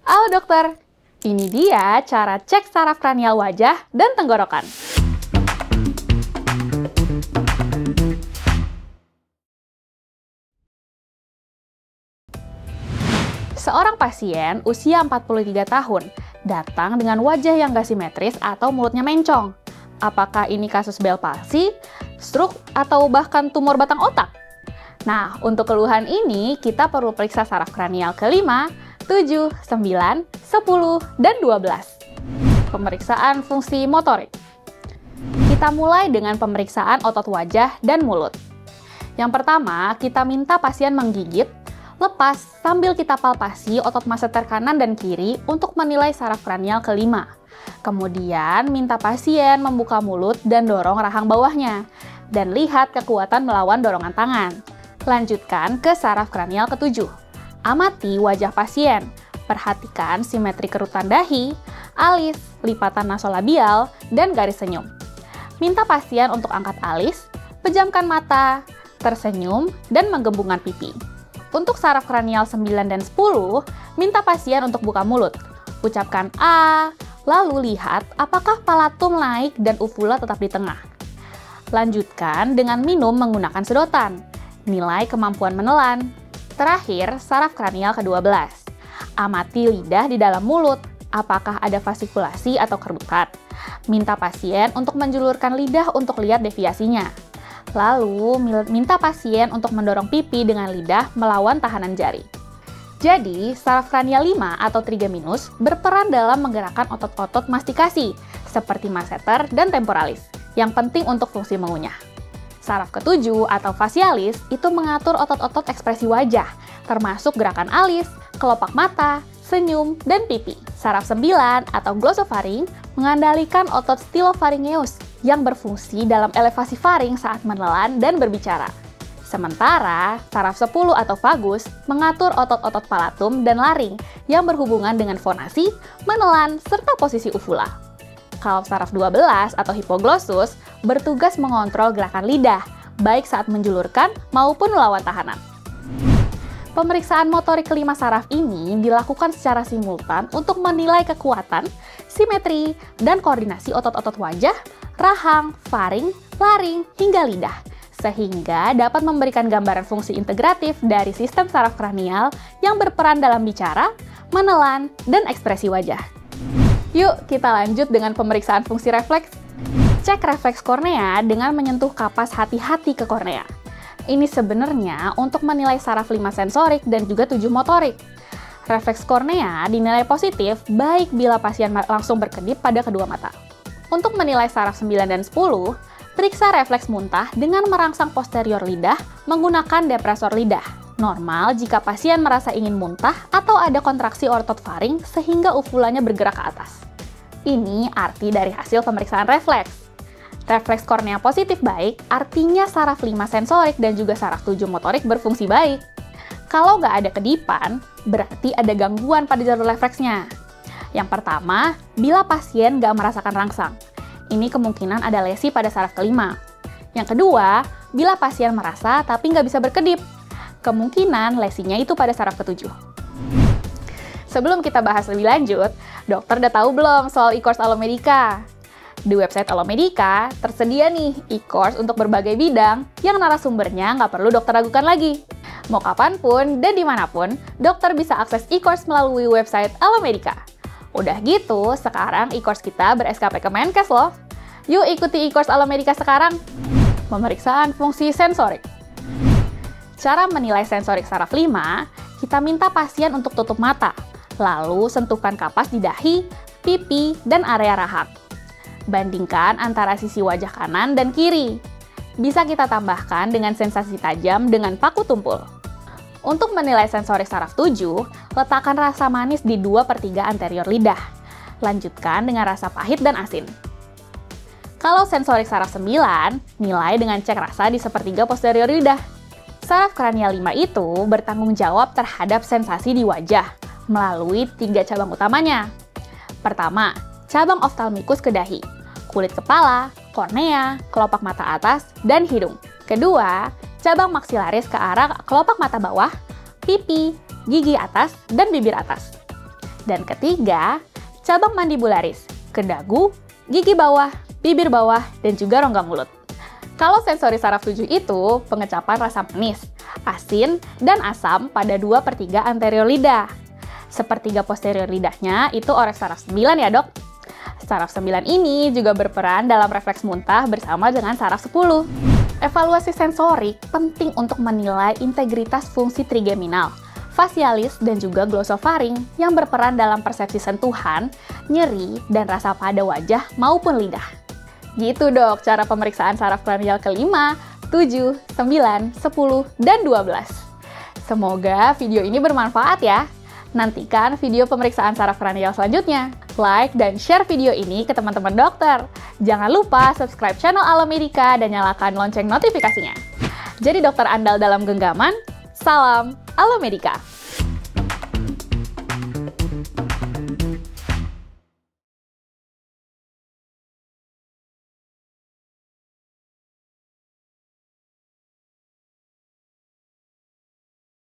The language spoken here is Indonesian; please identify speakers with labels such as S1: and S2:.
S1: Halo dokter, ini dia cara cek saraf kranial wajah dan tenggorokan. Seorang pasien usia 43 tahun datang dengan wajah yang gak simetris atau mulutnya mencong. Apakah ini kasus Bell palsy, stroke, atau bahkan tumor batang otak? Nah, untuk keluhan ini kita perlu periksa saraf kranial ke-5, 7, 9, 10, dan 12. Pemeriksaan fungsi motorik. Kita mulai dengan pemeriksaan otot wajah dan mulut. Yang pertama, kita minta pasien menggigit, lepas sambil kita palpasi otot masseter kanan dan kiri untuk menilai saraf kranial ke-5. Kemudian, minta pasien membuka mulut dan dorong rahang bawahnya, dan lihat kekuatan melawan dorongan tangan. Lanjutkan ke saraf kranial ke-7. Amati wajah pasien. Perhatikan simetri kerutan dahi, alis, lipatan nasolabial, dan garis senyum. Minta pasien untuk angkat alis, pejamkan mata, tersenyum, dan menggembungkan pipi. Untuk saraf kranial 9 dan 10, minta pasien untuk buka mulut. Ucapkan A, lalu lihat apakah palatum naik dan uvula tetap di tengah. Lanjutkan dengan minum menggunakan sedotan. Nilai kemampuan menelan. Terakhir, saraf kranial ke-12. Amati lidah di dalam mulut. Apakah ada fasikulasi atau kerutan? Minta pasien untuk menjulurkan lidah untuk lihat deviasinya. Lalu, minta pasien untuk mendorong pipi dengan lidah melawan tahanan jari. Jadi, saraf kranial 5 atau trigeminus berperan dalam menggerakkan otot-otot mastikasi, seperti masseter dan temporalis, yang penting untuk fungsi mengunyah. Saraf ke-7 atau facialis itu mengatur otot-otot ekspresi wajah, termasuk gerakan alis, kelopak mata, senyum, dan pipi. Saraf 9 atau glossofaring mengendalikan otot stylofaringeus yang berfungsi dalam elevasi faring saat menelan dan berbicara. Sementara, saraf 10 atau vagus mengatur otot-otot palatum dan laring yang berhubungan dengan fonasi, menelan, serta posisi uvula. Kalau saraf 12 atau hipoglossus bertugas mengontrol gerakan lidah, baik saat menjulurkan maupun melawan tahanan. Pemeriksaan motorik ke-5 saraf ini dilakukan secara simultan untuk menilai kekuatan, simetri, dan koordinasi otot-otot wajah, rahang, faring, laring, hingga lidah, sehingga dapat memberikan gambaran fungsi integratif dari sistem saraf kranial yang berperan dalam bicara, menelan, dan ekspresi wajah. Yuk, kita lanjut dengan pemeriksaan fungsi refleks. Cek refleks kornea dengan menyentuh kapas hati-hati ke kornea. Ini sebenarnya untuk menilai saraf 5 sensorik dan juga 7 motorik. Refleks kornea dinilai positif baik bila pasien langsung berkedip pada kedua mata. Untuk menilai saraf 9 dan 10, periksa refleks muntah dengan merangsang posterior lidah menggunakan depresor lidah. Normal jika pasien merasa ingin muntah atau ada kontraksi otot faring sehingga uvulanya bergerak ke atas. Ini arti dari hasil pemeriksaan refleks. Refleks kornea positif baik artinya saraf 5 sensorik dan juga saraf 7 motorik berfungsi baik. Kalau nggak ada kedipan, berarti ada gangguan pada jalur refleksnya. Yang pertama, bila pasien nggak merasakan rangsang. Ini kemungkinan ada lesi pada saraf ke-5. Yang kedua, bila pasien merasa tapi nggak bisa berkedip. Kemungkinan lesinya itu pada saraf ke-7. Sebelum kita bahas lebih lanjut, dokter udah tahu belum soal e-course Alomedica? Di website Alomedica, tersedia nih e-course untuk berbagai bidang yang narasumbernya nggak perlu dokter ragukan lagi. Mau kapanpun dan dimanapun, dokter bisa akses e-course melalui website Alomedica. Udah gitu, sekarang e-course kita ber-SKP Kemenkes loh. Yuk ikuti e-course Alomedica sekarang. Pemeriksaan fungsi sensorik. Cara menilai sensorik saraf 5, kita minta pasien untuk tutup mata, lalu sentuhkan kapas di dahi, pipi, dan area rahang. Bandingkan antara sisi wajah kanan dan kiri. Bisa kita tambahkan dengan sensasi tajam dengan paku tumpul. Untuk menilai sensorik saraf 7, letakkan rasa manis di 2/3 anterior lidah. Lanjutkan dengan rasa pahit dan asin. Kalau sensorik saraf 9, nilai dengan cek rasa di 1/3 posterior lidah. Saraf kranial 5 itu bertanggung jawab terhadap sensasi di wajah melalui 3 cabang utamanya. Pertama, cabang oftalmikus ke dahi, kulit kepala, kornea, kelopak mata atas, dan hidung. Kedua, cabang maksilaris ke arah kelopak mata bawah, pipi, gigi atas, dan bibir atas. Dan ketiga, cabang mandibularis, ke dagu, gigi bawah, bibir bawah, dan juga rongga mulut. Kalau sensori saraf 7 itu pengecapan rasa manis, asin, dan asam pada 2/3 anterior lidah. Sepertiga posterior lidahnya itu oref saraf 9 ya dok. Saraf 9 ini juga berperan dalam refleks muntah bersama dengan saraf 10. Evaluasi sensorik penting untuk menilai integritas fungsi trigeminal, facialis, dan juga glossofaring yang berperan dalam persepsi sentuhan, nyeri, dan rasa pada wajah maupun lidah. Gitu dok, cara pemeriksaan saraf kranial ke-5, 7, 9, 10, dan 12. Semoga video ini bermanfaat ya. Nantikan video pemeriksaan saraf kranial selanjutnya. Like dan share video ini ke teman-teman dokter. Jangan lupa subscribe channel Alomedica dan nyalakan lonceng notifikasinya. Jadi dokter andal dalam genggaman, salam Alomedica.